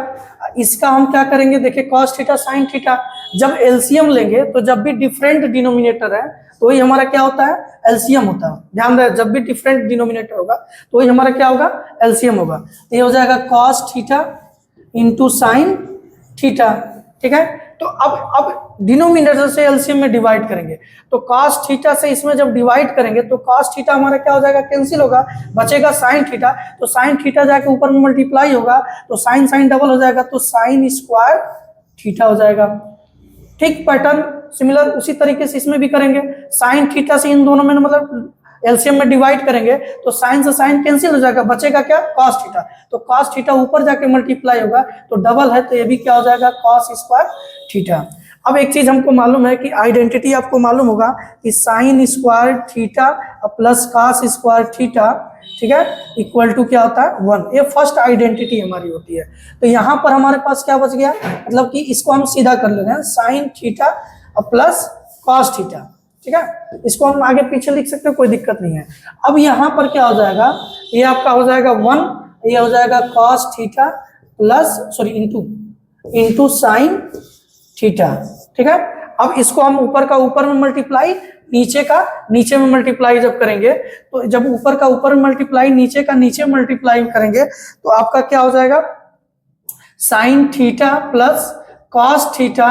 इसका हम क्या करेंगे, देखिए कॉस थीटा साइन थीटा, जब एलसीएम लेंगे तो जब भी डिफरेंट डिनोमिनेटर है तो वही हमारा क्या होता है, एलसीएम होता है। ध्यान रहे, जब भी डिफरेंट डिनोमिनेटर होगा तो वही हमारा क्या होगा, एलसीएम होगा। तो ये हो जाएगा cos theta into sine theta, ठीक है। तो अब डिनोमिनेटर से एलसीएम में डिवाइड करेंगे, तो कॉस थीटा से इसमें जब डिवाइड करेंगे तो कॉस थीटा हमारा क्या हो जाएगा, कैंसिल होगा, बचेगा साइन थीटा, तो साइन थीटा जाके ऊपर में मल्टीप्लाई होगा तो साइन साइन डबल हो जाएगा, तो साइन स्क्वायर थीटा हो जाएगा। ठीक पैटर्न सिमिलर उसी तरीके से इसमें भी करेंगे, साइन थीटा से इन दोनों में मतलब एलसीएम में डिवाइड करेंगे तो साइन से साइन कैंसिल हो जाएगा, बचेगा क्या, कॉस थीटा, तो कॉस थीटा ऊपर जाके मल्टीप्लाई होगा तो डबल है, तो ये भी क्या हो जाएगा, कॉस स्क्वायर थीटा। अब एक चीज हमको मालूम है कि आइडेंटिटी आपको मालूम होगा कि sine square theta plus cos square theta, ठीक है, इक्वल टू क्या होता है, 1। ये फर्स्ट आइडेंटिटी हमारी होती है। तो यहाँ पर हमारे पास क्या बच गया, मतलब कि इसको हम सीधा कर ले रहे हैं, sine theta plus cos theta, ठीक है, इसको हम आगे पीछे लिख सकते हैं, कोई दिक्कत नहीं है। अब यहाँ पर क्या हो जाएगा, ये आपका हो जाएगा 1, ये हो जाएगा cos theta plus sorry into sine theta, ठीक है। अब इसको हम ऊपर का ऊपर में मल्टीप्लाई नीचे का नीचे में मल्टीप्लाई जब करेंगे, तो जब ऊपर का ऊपर में मल्टीप्लाई, नीचे का नीचे मल्टीप्लाई करेंगे, तो आपका क्या हो जाएगा, sine theta plus cos theta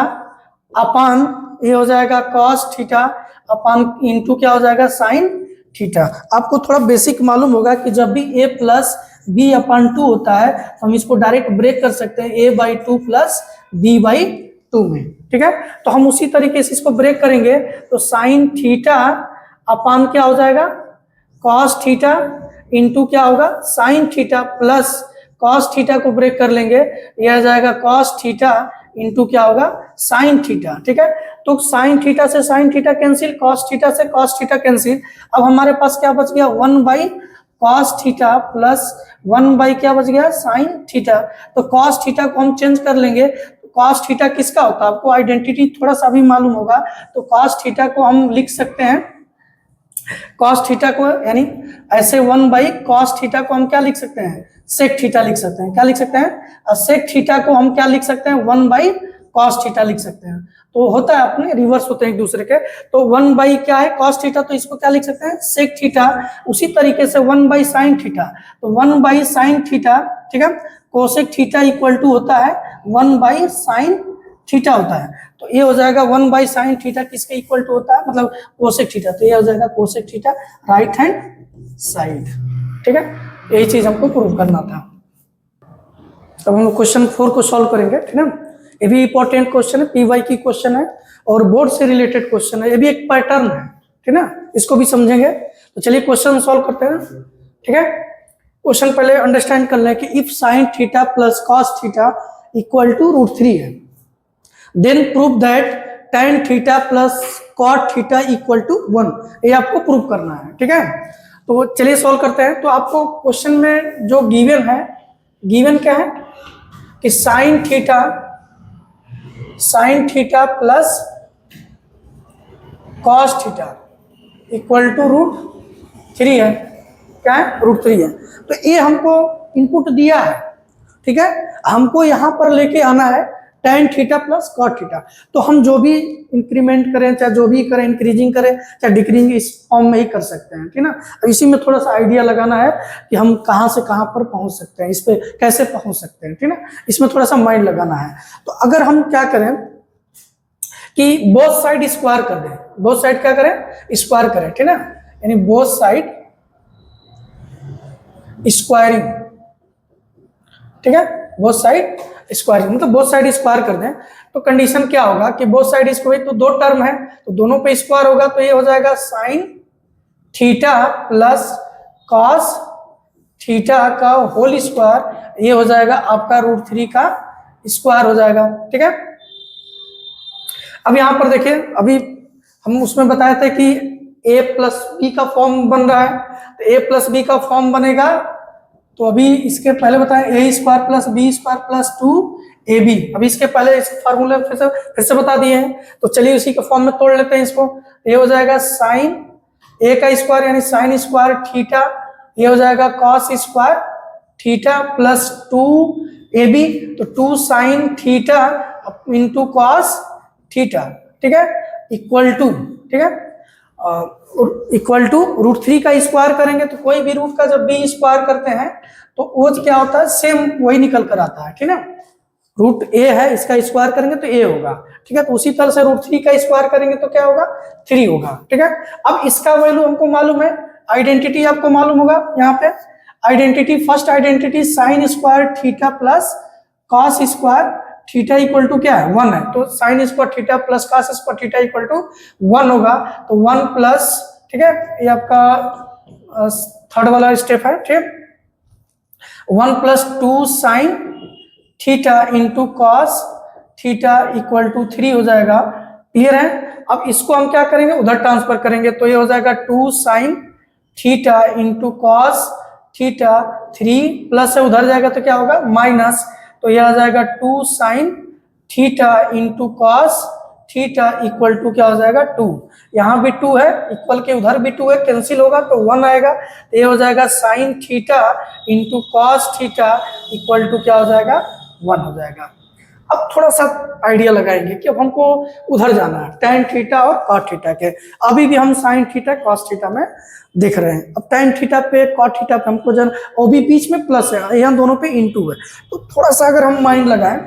upon, ये हो जाएगा कॉस थीटा अपान इंटू क्या हो जाएगा, साइन थीटा। आपको थोड़ा बेसिक मालूम होगा कि जब भी a प्लस बी अपान 2 होता है तो हम इसको डायरेक्ट ब्रेक कर सकते हैं a/2 प्लस b/2 में, ठीक है। तो हम उसी तरीके से इसको ब्रेक करेंगे, तो साइन थीटा अपान क्या हो जाएगा, कॉस थीटा इंटू क्या होगा, sign theta plus cos theta को ब्रेक कर लेंगे, यह आ जाएगा कॉस थीटा इंटू क्या होगा, साइन थीटा, ठीक है। तो साइन थीटा से sine theta cancel, cos theta से कॉस थीटा कैंसिल। अब हमारे पास क्या बच गया, 1/cos थीटा प्लस 1/ क्या बच गया, साइन थीटा। तो कॉस थीटा को हम चेंज कर लेंगे, कॉस थीटा किसका होता है, आपको आइडेंटिटी थोड़ा सा भी मालूम होगा। तो कॉस थीटा को हम लिख सकते हैं, कॉस थीटा को यानी ऐसे 1/cos थीटा को हम क्या लिख सकते हैं, सेक थीटा लिख सकते हैं। क्या लिख सकते हैं, सेक थीटा को हम क्या लिख सकते हैं, 1/cos थीटा लिख सकते हैं। तो होता है अपने रिवर्स होते हैं एक दूसरे के। तो 1/ क्या है, cos थीटा, तो इसको क्या लिख सकते हैं, सेक थीटा। उसी तरीके से 1/sin थीटा, तो 1/sin थीटा, ठीक है। कोसेक थीटा इक्वल टू होता है 1/sin थीटा होता है। तो ये हो जाएगा 1/sin थीटा किसके इक्वल टू होता है, मतलब कोसेक थीटा। तो ये हो जाएगा cosec theta right hand side, ठीक है। यही चीज हमको प्रूव करना था। अब हम लोग क्वेश्चन 4 को सॉल्व करेंगे, ठीक है। ये भी इंपॉर्टेंट क्वेश्चन है, पीवाई की क्वेश्चन है और बोर्ड से रिलेटेड क्वेश्चन है। ये भी एक पैटर्न है, ठीक है ना, इसको भी समझेंगे। तो चलिए क्वेश्चन सॉल्व करते हैं, ठीक है। क्वेश्चन पहले अंडरस्टैंड कर लें कि if sine theta plus cos theta equal to √3 है, then prove that tan theta plus cot theta equal to 1। ये आपको प्रूव करना है, ठीक है। तो चलिए सॉल्व करते हैं। तो आपको क्वेश्चन में जो गिवन है, गिवन क्या है कि sine theta plus cos theta equal to √3 है। क्या है, √3 है। तो ये हमको इनपुट दिया है, ठीक है। हमको यहां पर लेके आना है tan theta plus cot theta. तो हम जो भी इंक्रीमेंट करें, चाहे जो भी करें, इंक्रीजिंग करें चाहे डिक्रीजिंग, इस फॉर्म में ही कर सकते हैं, ठीक ना। इसी में थोड़ा सा आइडिया लगाना है कि हम कहां से कहां पर पहुंच सकते हैं, इस पे कैसे पहुंच सकते हैं, ठीक ना। इसमें थोड़ा सा माइंड लगाना है। तो अगर हम क्या करें कि बोथ साइड स्क्वायर कर दें, बोथ साइड क्या करें, स्क्वायर करें, ठीक ना। यानी बोथ साइड स्क्वायरिंग, ठीक है, बोथ साइड स्क्वायरिंग मतलब बोथ साइड स्क्वायर कर दें। तो कंडीशन क्या होगा कि बोथ साइड स्क्वायर, तो दो टर्म है तो दोनों पे स्क्वायर होगा। तो ये हो जाएगा sine theta plus cos theta का होल स्क्वायर, ये हो जाएगा आपका √3 का स्क्वायर हो जाएगा, ठीक है। अब यहां पर देखिए, अभी हम उसमें बताए थे कि a प्लस बी का फॉर्म बन रहा है। तो a प्लस बी का फॉर्म बनेगा, तो अभी इसके पहले बताएं a square plus B square plus 2ab। अभी इसके पहले इस फार्मूले फिर से बता दिए हैं। तो चलिए उसी के फॉर्म में तोड़ लेते हैं इसको। ये हो जाएगा साइन a का स्क्वायर यानी साइन स्क्वायर थीटा, ये हो जाएगा cos square theta plus 2ab। तो 2 sine theta into cos theta, ठीक है, इक्वल टू, ठीक है, इक्वल टू √3 का स्क्वायर करेंगे। तो कोई भी रूट का जब भी स्क्वायर करते हैं तो वो क्या होता है, सेम वही निकल कर आता है, ठीक है। रूट a है, इसका स्क्वायर करेंगे तो a होगा, ठीक है। तो उसी तरह से √3 का स्क्वायर करेंगे तो क्या होगा, 3 होगा, ठीक है। अब इसका वैल्यू हमको मालूम है, आइडेंटिटी आपको मालूम होगा। यहाँ पे identity, first identity sine square theta plus cos square theta equal to क्या है, 1 है। तो sine square theta plus cos square theta equal to 1 होगा। तो 1 प्लस, ठीक है, ये आपका थर्ड वाला स्टेप है, ठीक। 1 plus 2 sine theta into cos theta equal to 3 हो जाएगा। क्लियर है। अब इसको हम क्या करेंगे, उधर ट्रांसफर करेंगे। तो ये हो जाएगा 2 sine theta into cos theta 3 plus से उधर जाएगा तो क्या होगा, माइनस। तो यह आ जाएगा 2 sine theta into cos theta equal to क्या हो जाएगा, 2। यहाँ भी 2 है, इक्वल के उधर भी 2 है, कैंसिल होगा तो 1 आएगा। तो ये हो जाएगा sine theta into cos theta equal to क्या हो जाएगा, 1 हो जाएगा। अब थोड़ा सा आइडिया लगाएंगे कि अब हमको उधर जाना है, tan थीटा और cot थीटा के। अभी भी हम sin थीटा cos थीटा में देख रहे हैं। अब tan थीटा पे cot थीटा पे हमको जाना, और भी बीच में प्लस है, यहाँ दोनों पे इंटू है। तो थोड़ा सा अगर हम माइंड लगाएं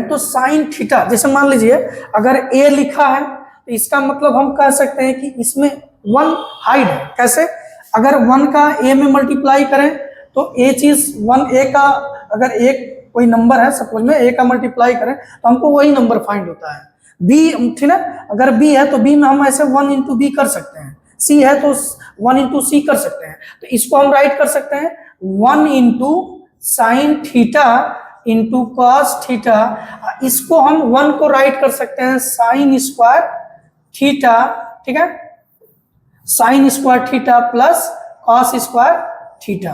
तो sin थीटा, जैसे मान लीजिए अगर a लिखा है तो इसका मतलब हम कह सकते हैं कि इसमें 1 हाइड है। कैसे? अगर 1 का a में मल्टीप्लाई करें तो a चीज 1a का, अगर एक कोई नंबर है सपोज में a का मल्टीप्लाई करें तो हमको वही नंबर फाइंड होता है। b, ठीक ना, अगर b है तो b में हम ऐसे 1 इंटू बी कर सकते हैं, c है तो 1 इंटू सी कर सकते हैं। तो इसको हम राइट कर सकते हैं 1 into sine theta into cos theta. इसको हम 1 को राइट कर सकते हैं साइन स्क्वायर थीटा, ठीक है, sine square theta plus cos square theta,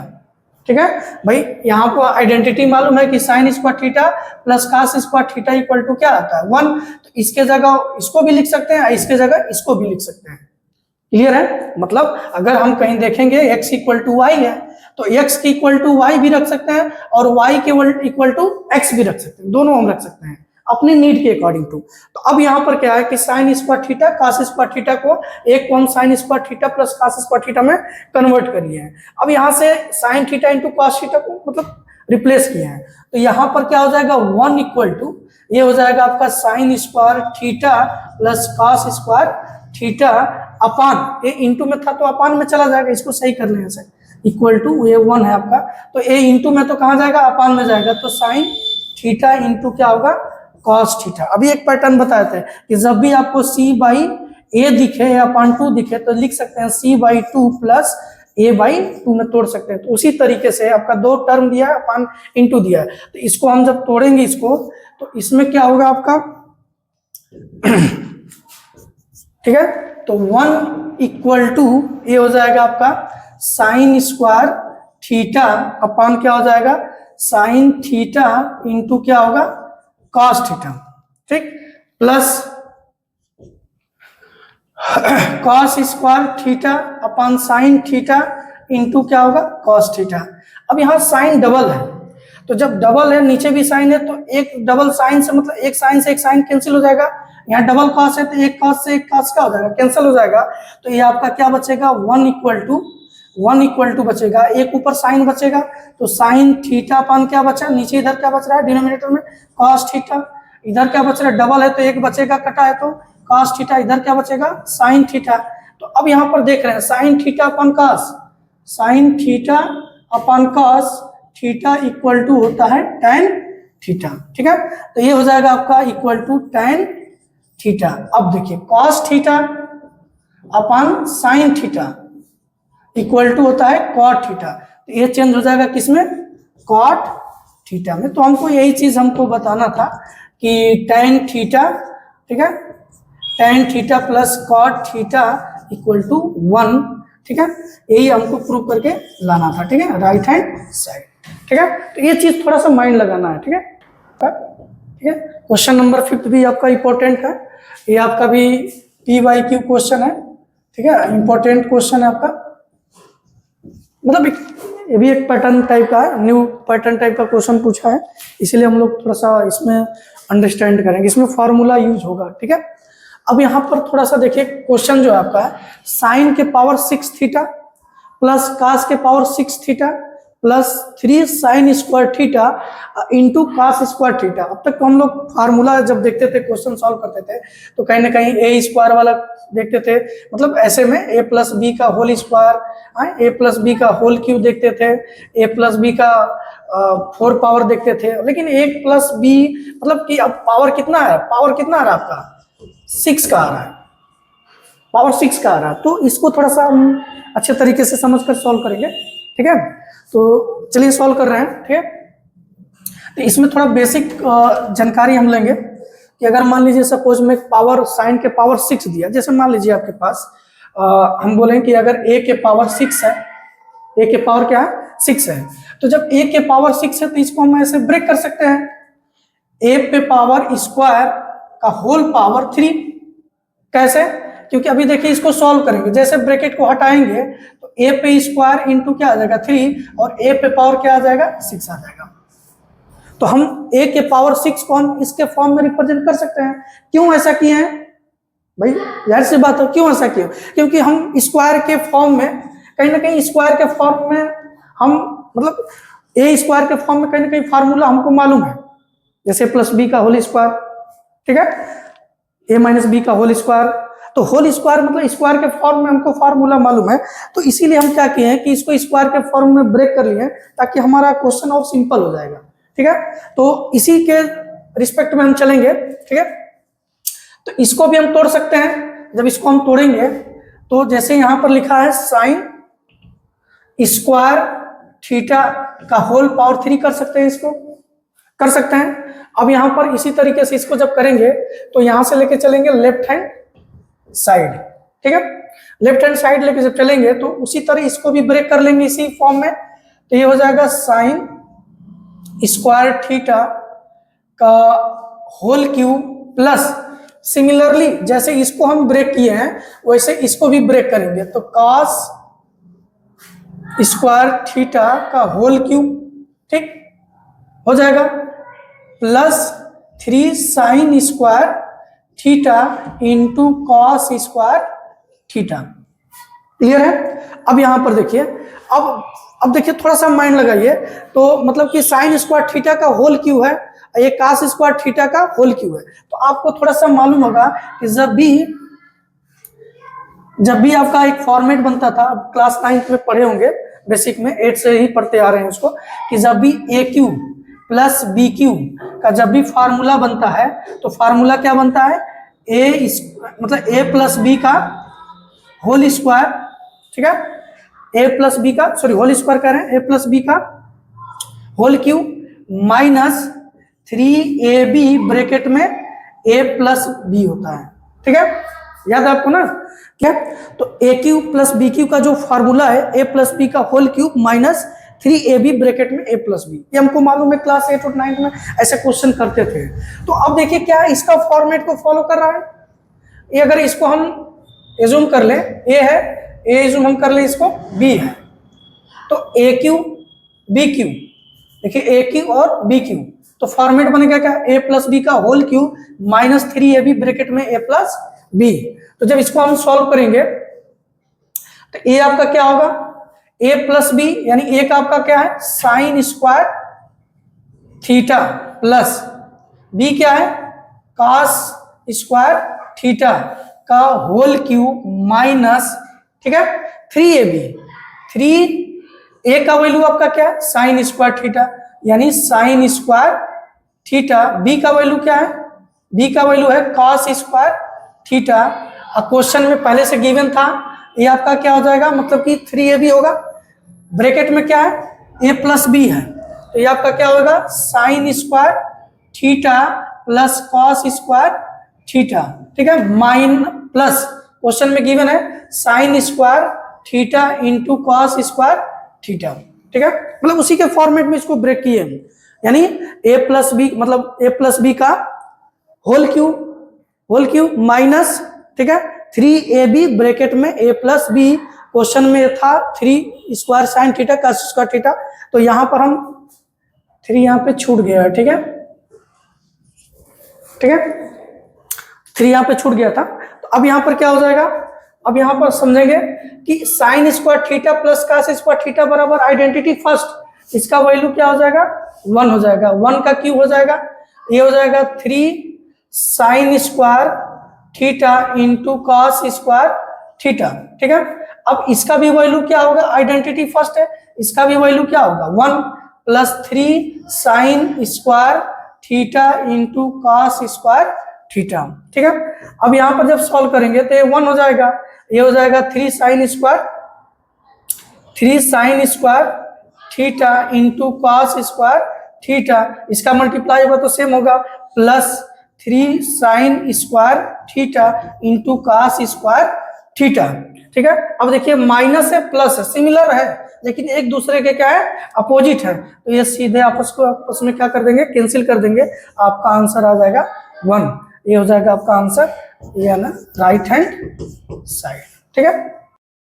ठीक है भाई। यहाँ को आइडेंटिटी मालूम है कि sine square theta plus cos square theta equal to क्या आता है 1। तो इसके जगह इसको भी लिख सकते हैं, इसके जगह इसको भी लिख सकते हैं। क्लियर है? मतलब अगर हम कहीं देखेंगे x इक्वल टू वाई है तो x के इक्वल टू वाई भी रख सकते हैं और y के इक्वल टू x भी रख सकते हैं, दोनों हम रख सकते हैं अपनी नीड के अकॉर्डिंग टू। तो अब यहाँ पर क्या है कि sine square theta cos square theta को एक को हम sign square theta plus cos square theta में कन्वर्ट करिए हैं। अब यहाँ से sign theta into cos theta को मतलब रिप्लेस किए हैं, तो यहाँ पर क्या हो जाएगा 1 इक्वल टू, ये हो जाएगा आपका sign square theta plus cos square theta upon, ये इंटू में था तो अपान में चला जाएगा, इसको सही कर लें ऐसे, इक्वल टू ये 1 है आपका, तो ए इंटू में तो कहाँ जाएगा, अपान में जाएगा, तो साइन थीटा इंटू क्या होगा कॉस थीटा। अभी एक पैटर्न बताए थे कि जब भी आपको c बाई ए दिखे या अपान 2 दिखे तो लिख सकते हैं c by 2 plus a by 2 में तोड़ सकते हैं। तो उसी तरीके से आपका दो टर्म दिया है, अपान इंटू दिया है, तो इसको हम जब तोड़ेंगे इसको तो इसमें क्या होगा आपका ठीक है, तो 1 इक्वल टू ये हो जाएगा आपका साइन स्क्वायर थीटा अपान क्या हो जाएगा साइन थीटा इंटू क्या होगा कॉस थीटा, ठीक, plus cos square theta upon sine theta into क्या होगा कॉस थीटा। अब यहाँ साइन डबल है, तो जब डबल है नीचे भी साइन है तो एक डबल साइन से मतलब एक साइन से एक साइन कैंसिल हो जाएगा, यहाँ डबल कॉस है तो एक कॉस से एक कॉस क्या हो जाएगा कैंसिल हो जाएगा, तो ये आपका क्या बचेगा 1 इक्वल टू बचेगा, एक ऊपर साइन बचेगा तो साइन थीटा अपान क्या बचा, नीचे इधर क्या बच रहा है डिनोमिनेटर में कॉस थीटा, इधर क्या बच रहा है डबल है तो एक बचेगा कटा है तो कॉस थीटा, इधर क्या बचेगा साइन थीटा। तो अब यहाँ पर देख रहे हैं sine theta upon cos, sine theta upon cos theta equal to होता है tan थीटा, ठीक है, तो ये हो जाएगा आपका इक्वल टू tan थीटा। अब देखिए cos theta upon sine theta equal to होता है cot थीटा, तो ये चेंज हो जाएगा किसमें cot थीटा में। तो हमको यही चीज हमको बताना था कि tan थीटा, ठीक है, tan theta plus cot theta equal to 1, ठीक है, यही हमको प्रूव करके लाना था, ठीक है, राइट हैंड साइड, ठीक है। तो ये चीज थोड़ा सा माइंड लगाना है, ठीक है, ठीक है। क्वेश्चन नंबर 5 भी आपका इंपॉर्टेंट है, ये आपका भी PYQ क्वेश्चन है, ठीक है, इंपॉर्टेंट क्वेश्चन है आपका, मतलब ये भी एक पैटर्न टाइप का है, न्यू पैटर्न टाइप का क्वेश्चन पूछा है, इसीलिए हम लोग थोड़ा सा इसमें अंडरस्टैंड करेंगे, इसमें फॉर्मूला यूज होगा, ठीक है। अब यहाँ पर थोड़ा सा देखिए क्वेश्चन जो है आपका है साइन के पावर 6 थीटा प्लस कास के power 6 theta plus 3 sine square theta into cos square theta. अब तक तो हम लोग फार्मूला जब देखते थे क्वेश्चन सॉल्व करते थे तो कहीं ना कहीं ए स्क्वायर वाला देखते थे, मतलब ऐसे में ए प्लस बी का होल स्क्वायर, ए प्लस बी का होल क्यूब देखते थे, ए प्लस बी का 4 पावर देखते थे, लेकिन ए प्लस बी मतलब कि अब पावर कितना है, पावर कितना आ रहा है आपका 6 का आ रहा है, पावर 6 का आ रहा है। तो इसको थोड़ा सा हम अच्छे तरीके से समझकर सॉल्व करेंगे, ठीक है। तो चलिए सॉल्व कर रहे हैं, ठीक है। तो इसमें थोड़ा बेसिक जानकारी हम लेंगे कि अगर मान लीजिए सपोज में पावर साइन के पावर 6 दिया, जैसे मान लीजिए आपके पास हम बोलें कि अगर a के पावर 6 है, a के पावर क्या है 6 है, तो जब a के पावर 6 है तो इसको हम ऐसे ब्रेक कर सकते हैं, a पे पावर स्क्वायर का होल पावर 3। कैसे? क्योंकि अभी देखिए इसको सॉल्व करेंगे, जैसे ब्रैकेट को हटाएंगे तो a पे स्क्वायर इंटू क्या आ जाएगा 3 और a पे पावर क्या आ जाएगा 6 आ जाएगा। तो हम a के पावर 6 को हम इसके फॉर्म में रिप्रेजेंट कर सकते हैं। क्यों ऐसा किए हैं भाई, जाहिर सी बात है, क्यों ऐसा किया? क्योंकि हम स्क्वायर के फॉर्म में कहीं ना कहीं स्क्वायर के फॉर्म में हम मतलब ए स्क्वायर के फॉर्म में कहीं ना कहीं फार्मूला हमको मालूम है, जैसे प्लस बी का होल स्क्वायर, ठीक है, ए माइनस बी का होल स्क्वायर। तो होल स्क्वायर मतलब स्क्वायर के फॉर्म में हमको फार्मूला मालूम है, तो इसीलिए हम क्या किए हैं कि इसको स्क्वायर के फॉर्म में ब्रेक कर लिए ताकि हमारा क्वेश्चन और सिंपल हो जाएगा, ठीक है। तो इसी के रिस्पेक्ट में हम चलेंगे, ठीक है। तो इसको भी हम तोड़ सकते हैं। जब इसको हम तोड़ेंगे तो जैसे यहां पर लिखा है साइन स्क्वायर थीटा का होल पावर 3 कर सकते हैं, इसको कर सकते हैं। अब यहां पर इसी तरीके से इसको जब करेंगे तो यहां से लेके चलेंगे लेफ्ट हैंड साइड, ठीक है। लेफ्ट हैंड साइड लेके जब चलेंगे तो उसी तरह इसको भी ब्रेक कर लेंगे इसी फॉर्म में। तो ये हो जाएगा साइन स्क्वायर थीटा का होल क्यूब प्लस सिमिलरली जैसे इसको हम ब्रेक किए हैं वैसे इसको भी ब्रेक करेंगे, तो कॉस स्क्वायर थीटा का होल क्यूब, ठीक हो जाएगा, plus 3 sine square theta into cos square theta. Clear है? अब यहां पर देखिए, अब देखिए थोड़ा सा माइंड लगाइए, तो मतलब कि साइन स्क्वायर थीटा का होल क्यूब है, ये कॉस स्क्वायर थीटा का होल क्यूब है। तो आपको थोड़ा सा मालूम होगा कि जब भी आपका एक फॉर्मेट बनता था, अब क्लास 9 में पढ़े होंगे, बेसिक में 8 से ही पढ़ते आ रहे हैं उसको, कि जब भी ए क्यूब प्लस बी क्यूब का जब भी फार्मूला बनता है तो फार्मूला क्या बनता है, मतलब ए प्लस बी का होल स्क्वायर, ठीक है, ए प्लस बी का, सॉरी होल स्क्वायर कह रहे हैं, ए प्लस बी का whole cube minus 3ab bracket में a प्लस बी होता है, ठीक है, याद है आपको ना क्या? तो a cube plus b cube का जो फार्मूला है a प्लस बी का whole cube minus 3ab bracket में a प्लस बी, ये हमको मालूम है, क्लास 8 और 9 में ऐसे क्वेश्चन करते थे। तो अब देखिए क्या इसका फॉर्मेट को फॉलो कर रहा है। ये अगर इसको हम एज्यूम कर लें a है, a एज्यूम हम कर लें इसको b है, तो a क्यूब b क्यूब, देखिए a क्यूब और b क्यूब, तो फॉर्मेट बनेगा क्या, a प्लस बी का whole cube minus 3ab bracket में a प्लस बी। तो जब इसको हम सॉल्व करेंगे तो a आपका क्या होगा, a प्लस बी, यानी a का आपका क्या है, sine square theta plus b क्या है, कॉस स्क्वायर थीटा का होल क्यूब माइनस, ठीक है, 3ab, 3a का वैल्यू आपका क्या है, साइन स्क्वायर थीटा, यानी साइन स्क्वायर थीटा, b का वैल्यू क्या है, b का वैल्यू है कॉस स्क्वायर थीटा। क्वेश्चन में पहले से गिवन था, ये आपका क्या हो जाएगा, मतलब कि 3ab होगा, ब्रैकेट में क्या है, a प्लस बी है, तो ये आपका क्या होगा, sign square theta plus cos square theta, ठीक है, माइन प्लस क्वेश्चन में गिवन है sine square theta into cos square theta, ठीक है, मतलब उसी के फॉर्मेट में इसको ब्रेक किए हम, यानी a प्लस बी, मतलब a प्लस बी का होल क्यूब माइनस, ठीक है, 3ab ब्रैकेट में a प्लस बी, क्वेश्चन में था 3 स्क्वायर साइन थीटा का स्क्वायर थीटा, तो यहां पर हम 3 यहां पे छूट गया है, ठीक है, 3 यहां पे छूट गया था। तो अब यहां पर क्या हो जाएगा, अब यहां पर समझेंगे कि sine square theta plus cos square theta बराबर आइडेंटिटी फर्स्ट, इसका वैल्यू क्या हो जाएगा, 1 हो जाएगा, 1 का क्यूब हो जाएगा, ये हो जाएगा 3 sine square theta into cos square theta, ठीक है। अब इसका भी वैल्यू क्या होगा, आइडेंटिटी फर्स्ट है, इसका भी वैल्यू क्या होगा, 1 plus 3 sine square theta into cos square theta, ठीक है। अब यहां पर जब सॉल्व करेंगे तो ये 1 हो जाएगा, ये हो जाएगा 3 sine square theta into cos square theta, इसका मल्टीप्लाई होगा तो सेम होगा, plus 3 sine square theta into cos square theta, ठीक है। अब देखिए माइनस है प्लस है, सिमिलर है लेकिन एक दूसरे के क्या है, अपोजिट है, तो ये सीधे आपस में क्या कर देंगे, कैंसिल कर देंगे, आपका आंसर आ जाएगा 1, ये हो जाएगा आपका आंसर, ये है ना राइट हैंड साइड, ठीक है।